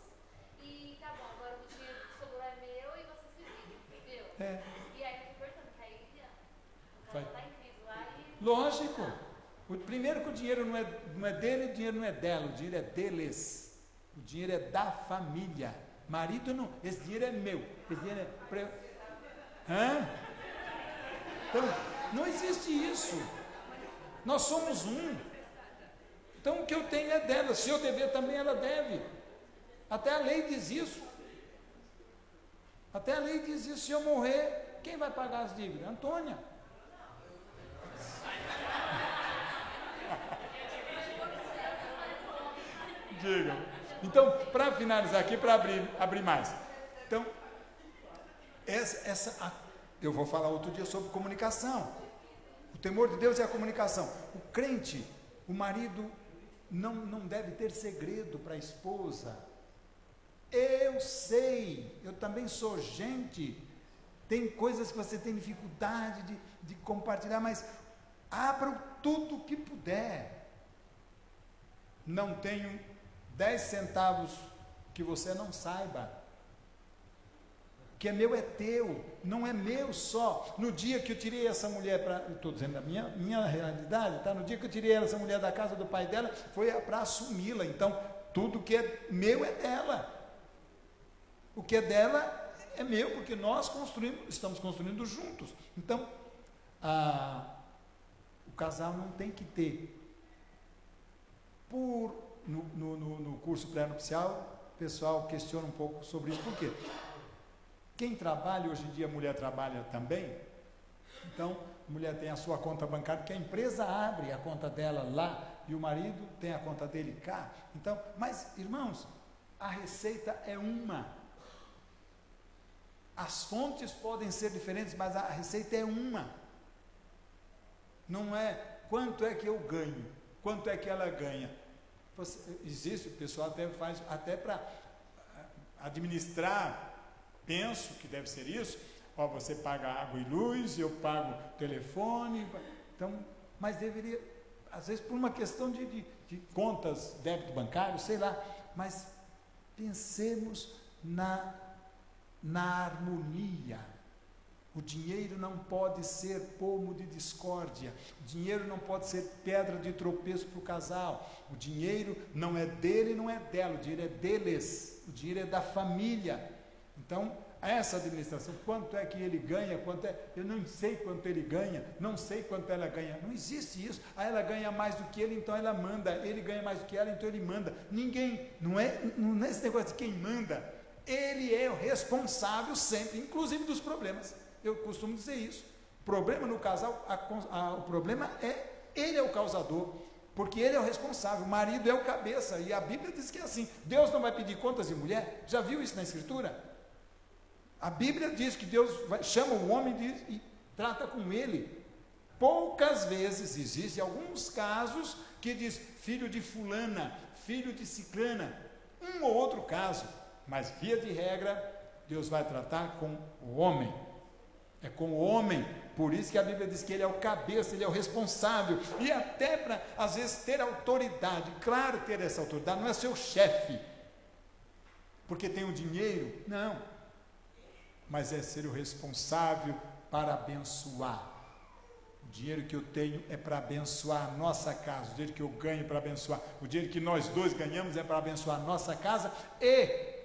e tá bom, agora o dinheiro que sobrou é meu e você se vira, entendeu? É. E aí eu tô perguntando, que aí o casal tá em crise lá e... Lógico. Primeiro que o dinheiro não é dele, o dinheiro não é dela, o dinheiro é deles. O dinheiro é da família. Marido não, esse dinheiro é meu. Esse dinheiro é... Hã? Então, não existe isso. Nós somos um. Então o que eu tenho é dela. Se eu dever também, ela deve. Até a lei diz isso. Até a lei diz isso. Se eu morrer, quem vai pagar as dívidas? Antônia. Diga. Então, para finalizar aqui, para abrir mais. Então, eu vou falar outro dia sobre comunicação. O temor de Deus é a comunicação. O crente, o marido, não deve ter segredo para a esposa. Eu sei, eu também sou gente. Tem coisas que você tem dificuldade de compartilhar, mas abra tudo o que puder. Não tenho 10 centavos que você não saiba. O que é meu é teu, não é meu só. No dia que eu tirei essa mulher estou dizendo a minha realidade, tá? No dia que eu tirei essa mulher da casa do pai dela, foi para assumi-la. Então, tudo que é meu é dela. O que é dela é meu, porque nós estamos construindo juntos. Então, o casal não tem que ter. No curso pré-nupcial, o pessoal questiona um pouco sobre isso. Por quê? Quem trabalha, hoje em dia a mulher trabalha também, então a mulher tem a sua conta bancária, porque a empresa abre a conta dela lá, e o marido tem a conta dele cá. Então, mas, irmãos, a receita é uma. As fontes podem ser diferentes, mas a receita é uma. Não é quanto é que eu ganho, quanto é que ela ganha. Existe, o pessoal até faz, até para administrar, penso que deve ser isso, você paga água e luz, eu pago telefone, então, mas deveria, às vezes por uma questão de contas, débito bancário, sei lá, mas pensemos na harmonia. O dinheiro não pode ser pomo de discórdia. O dinheiro não pode ser pedra de tropeço para o casal. O dinheiro não é dele, não é dela. O dinheiro é deles. O dinheiro é da família. Então, essa administração, quanto é que ele ganha, eu não sei quanto ele ganha, não sei quanto ela ganha. Não existe isso. Ela ganha mais do que ele, então ela manda. Ele ganha mais do que ela, então ele manda. Ninguém, não é esse negócio de quem manda. Ele é o responsável sempre, inclusive dos problemas. Eu costumo dizer isso. O problema no casal, o problema é, ele é o causador, porque ele é o responsável, o marido é o cabeça, e a Bíblia diz que é assim. Deus não vai pedir contas de mulher. Já viu isso na Escritura? A Bíblia diz que Deus chama o homem e trata com ele. Poucas vezes, existem alguns casos que diz filho de fulana, filho de ciclana, um ou outro caso, mas via de regra, Deus vai tratar com o homem. É com o homem. Por isso que a Bíblia diz que ele é o cabeça, ele é o responsável, e até para, às vezes, ter autoridade. Claro, ter essa autoridade não é seu chefe, porque tem o dinheiro, não, mas é ser o responsável para abençoar. O dinheiro que eu tenho é para abençoar a nossa casa, o dinheiro que eu ganho é para abençoar, o dinheiro que nós dois ganhamos é para abençoar a nossa casa e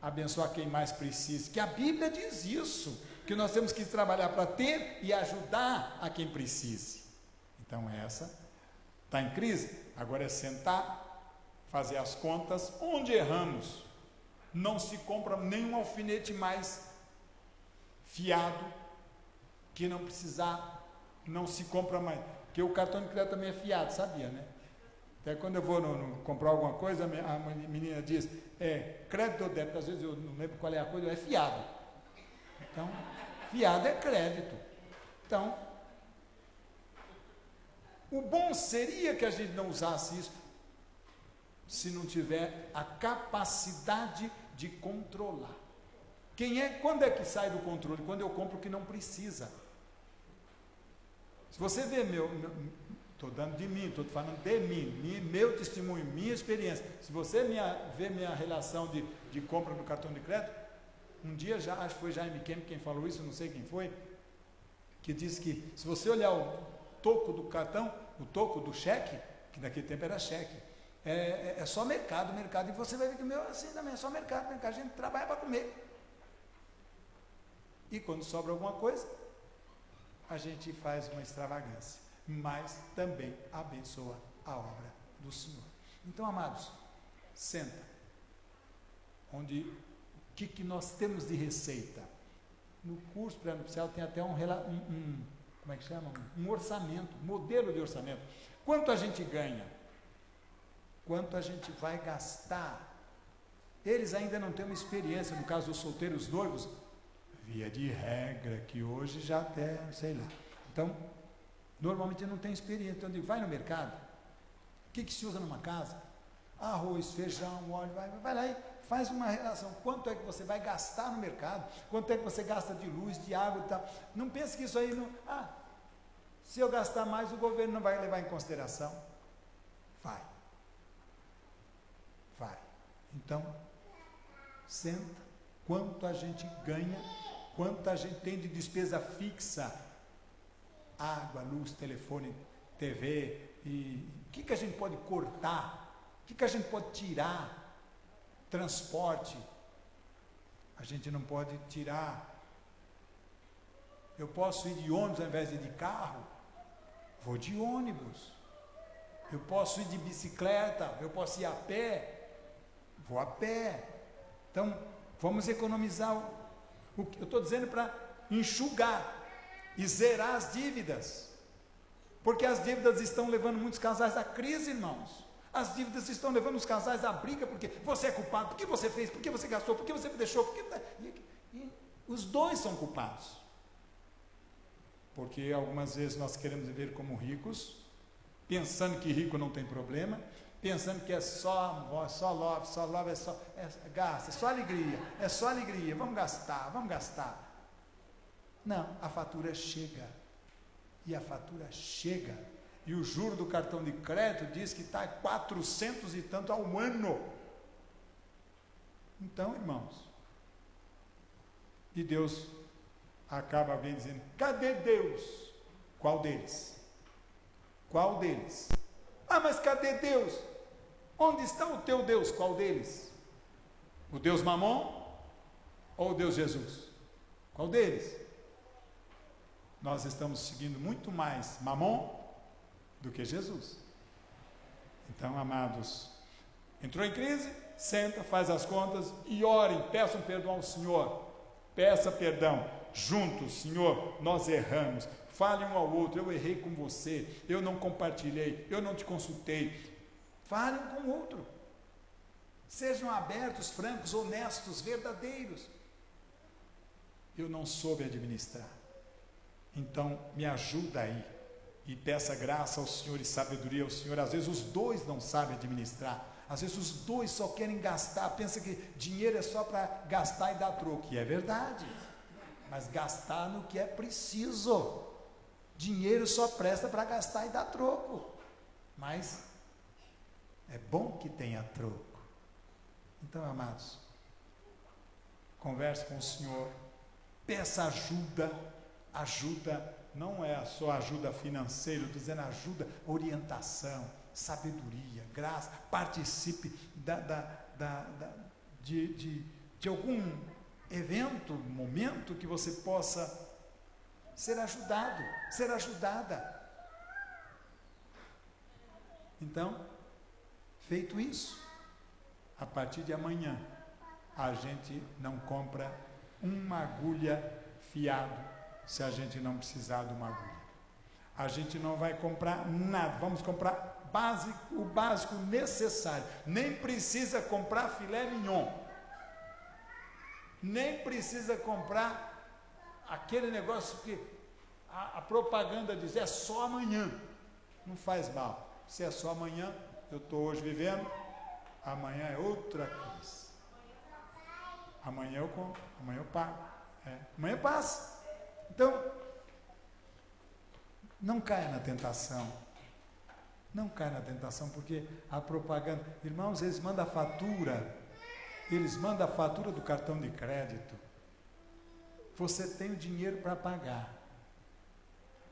abençoar quem mais precisa, que a Bíblia diz isso, que nós temos que trabalhar para ter e ajudar a quem precise. Então essa está em crise, agora é sentar, fazer as contas, onde erramos, não se compra nenhum alfinete mais fiado, que não precisar, não se compra mais, porque o cartão de crédito também é fiado, sabia, né? Até quando eu vou comprar alguma coisa, a menina diz, crédito ou débito, às vezes eu não lembro qual é a coisa, é fiado. Então, fiado é crédito. Então, o bom seria que a gente não usasse isso, se não tiver a capacidade de controlar. Quando é que sai do controle? Quando eu compro o que não precisa. Se você vê estou dando de mim, estou falando de mim, meu testemunho, minha experiência. Se você vê minha relação de compra no cartão de crédito, um dia, acho que foi Jaime Kemp quem falou isso, não sei quem foi, que disse que se você olhar o toco do cartão, o toco do cheque, que naquele tempo era cheque, é só mercado, e você vai ver que o meu é assim também, é só mercado, a gente trabalha para comer. E quando sobra alguma coisa, a gente faz uma extravagância, mas também abençoa a obra do Senhor. Então, amados, senta, o que nós temos de receita? No curso pré-nupcial tem até como é que chama? Um orçamento, modelo de orçamento. Quanto a gente ganha? Quanto a gente vai gastar? Eles ainda não têm uma experiência, no caso dos solteiros noivos, via de regra, que hoje já até, sei lá. Então, normalmente não tem experiência. Então, vai no mercado, o que se usa numa casa? Arroz, feijão, óleo, vai lá e faz uma relação. Quanto é que você vai gastar no mercado? Quanto é que você gasta de luz, de água e tal? Não pense que isso aí não... se eu gastar mais, o governo não vai levar em consideração. Vai. Então, senta, quanto a gente ganha, quanto a gente tem de despesa fixa, água, luz, telefone, TV, e o que a gente pode cortar, o que a gente pode tirar, transporte, a gente não pode tirar. Eu posso ir de ônibus ao invés de carro, vou de ônibus. Eu posso ir de bicicleta, eu posso ir a pé, vou a pé. Então, vamos economizar. Eu estou dizendo para enxugar e zerar as dívidas, porque as dívidas estão levando muitos casais à crise, irmãos. As dívidas estão levando os casais à briga, porque você é culpado, porque você fez, porque você gastou, porque você me deixou, e os dois são culpados. Porque algumas vezes nós queremos viver como ricos, pensando que rico não tem problema, pensando que é só love, gasta, é só alegria, vamos gastar. Não, a fatura chega, e o juro do cartão de crédito diz que está 400 e tanto ao ano. Então, irmãos, e Deus acaba alguém dizendo: cadê Deus? Qual deles? Qual deles? Ah, mas cadê Deus? Onde está o teu Deus? Qual deles? O Deus Mamon ou o Deus Jesus? Qual deles? Nós estamos seguindo muito mais Mamon do que Jesus. Então, amados, entrou em crise? Senta, faz as contas e orem, peçam perdão ao Senhor. Peça perdão. Juntos, Senhor, nós erramos. Fale um ao outro: eu errei com você, eu não compartilhei, eu não te consultei. Fale um com o outro. Sejam abertos, francos, honestos, verdadeiros. Eu não soube administrar. Então, me ajuda aí. E peça graça ao Senhor e sabedoria ao Senhor. Às vezes os dois não sabem administrar. Às vezes os dois só querem gastar. Pensa que dinheiro é só para gastar e dar troco. E é verdade. Mas gastar no que é preciso. Dinheiro só presta para gastar e dar troco. Mas é bom que tenha troco. Então, amados, converse com o Senhor. Peça ajuda. Ajuda não é só ajuda financeira, eu estou dizendo ajuda, orientação, sabedoria, graça. Participe de algum evento, momento que você possa ser ajudado, ser ajudada. Então, feito isso, a partir de amanhã, a gente não compra uma agulha fiado se a gente não precisar de uma agulha. A gente não vai comprar nada, vamos comprar o básico necessário. Nem precisa comprar filé mignon, nem precisa comprar aquele negócio que a propaganda diz: é só amanhã. Não faz mal. Se é só amanhã, eu estou hoje vivendo, amanhã é outra coisa. Amanhã eu compro, amanhã eu pago, amanhã passa. Então, não caia na tentação. Não caia na tentação, porque a propaganda, irmãos, eles mandam a fatura do cartão de crédito. Você tem o dinheiro para pagar,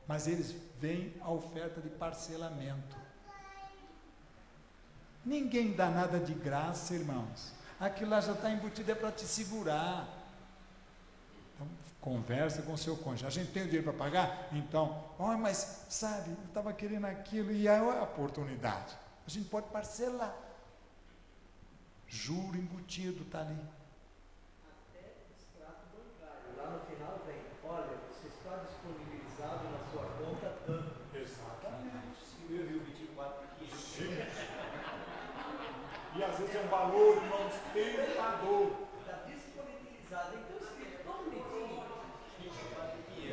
mas eles veem a oferta de parcelamento. Ninguém dá nada de graça, irmãos. Aquilo lá já está embutido, é para te segurar. Então, conversa com o seu cônjuge. A gente tem o dinheiro para pagar? Então, mas sabe, eu estava querendo aquilo e é a oportunidade. A gente pode parcelar. Juro embutido está ali. Até extrato bancário. Lá no final vem: olha, você está disponibilizado na sua conta tanto. Exatamente. 5.024. E às vezes é um valor, irmãos, tentador. Está disponibilizado. Então, escrito tão bonitinho.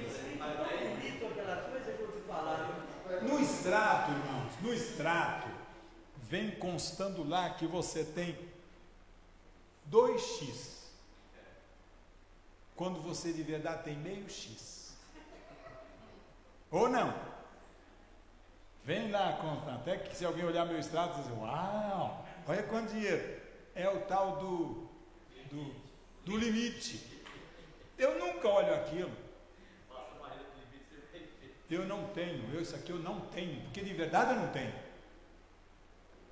Escrito tão bonito aquela coisa que eu te falar. No extrato, irmãos, no extrato, vem constando lá que você tem 2x. Quando você de verdade tem meio x. Ou não? Vem lá, conta. Até que se alguém olhar meu extrato, diz: uau, olha quanto dinheiro. É o tal do limite. Eu nunca olho aquilo. Eu não tenho, isso aqui eu não tenho, porque de verdade eu não tenho.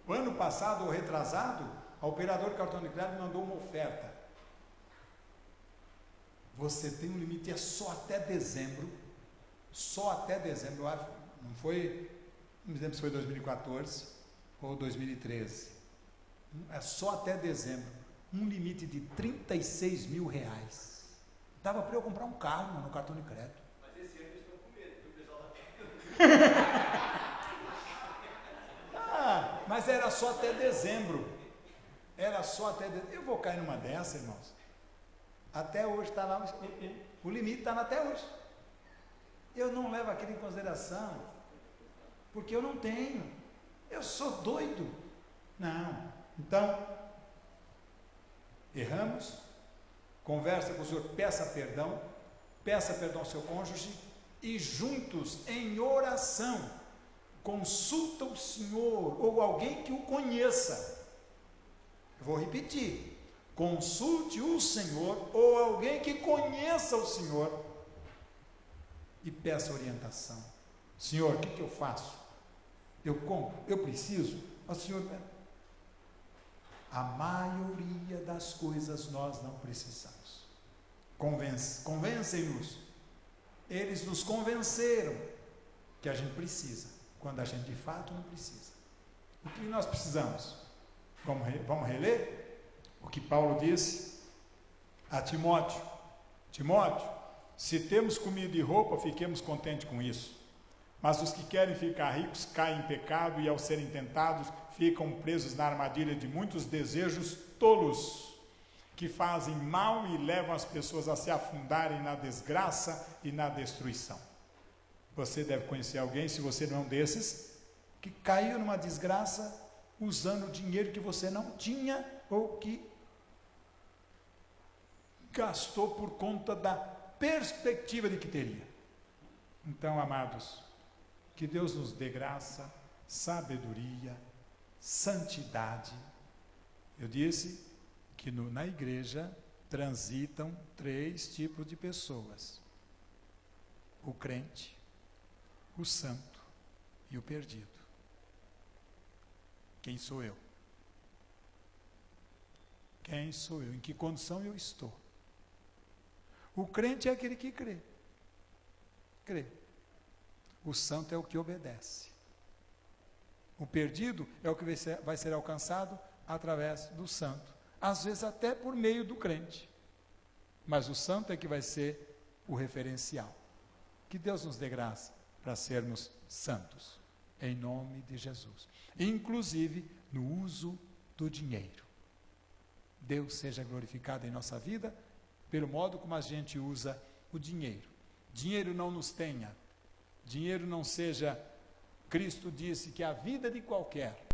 O ano passado, ou retrasado, a operadora de cartão de crédito mandou uma oferta. Você tem um limite, é só até dezembro. Só até dezembro. Não foi, não me lembro se foi 2014 ou 2013. É só até dezembro. Um limite de R$36 mil. Dava para eu comprar um carro no cartão de crédito. Mas esse ano eles estão com medo, porque o pessoal está mas era só até dezembro. Era só até dezembro. Eu vou cair numa dessa, irmãos. Até hoje está lá, o limite está até hoje. Eu não levo aquilo em consideração, porque eu não tenho. Eu sou doido. Não. Então, erramos, conversa com o Senhor, peça perdão ao seu cônjuge e juntos em oração consulta o Senhor ou alguém que o conheça. Eu vou repetir: consulte o Senhor ou alguém que conheça o Senhor e peça orientação. Senhor, o que eu faço? Eu compro? Eu preciso? O Senhor, a maioria das coisas nós não precisamos. Convencem-nos. Eles nos convenceram que a gente precisa, quando a gente de fato não precisa. O que nós precisamos? Vamos reler o que Paulo disse a Timóteo. Timóteo, se temos comida e roupa, fiquemos contentes com isso. Mas os que querem ficar ricos caem em pecado e, ao serem tentados, ficam presos na armadilha de muitos desejos tolos, que fazem mal e levam as pessoas a se afundarem na desgraça e na destruição. Você deve conhecer alguém, se você não é um desses, que caiu numa desgraça usando dinheiro que você não tinha ou que gastou por conta da perspectiva de que teria. Então, amados, que Deus nos dê graça, sabedoria, santidade. Eu disse que na igreja transitam 3 tipos de pessoas: o crente, o santo e o perdido. Quem sou eu? Quem sou eu? Em que condição eu estou? O crente é aquele que crê. Crê. O santo é o que obedece. O perdido é o que vai ser alcançado através do santo. Às vezes até por meio do crente. Mas o santo é que vai ser o referencial. Que Deus nos dê graça para sermos santos. Em nome de Jesus. Inclusive no uso do dinheiro. Deus seja glorificado em nossa vida pelo modo como a gente usa o dinheiro. Dinheiro não nos tenha. Dinheiro não seja... Cristo disse que a vida de qualquer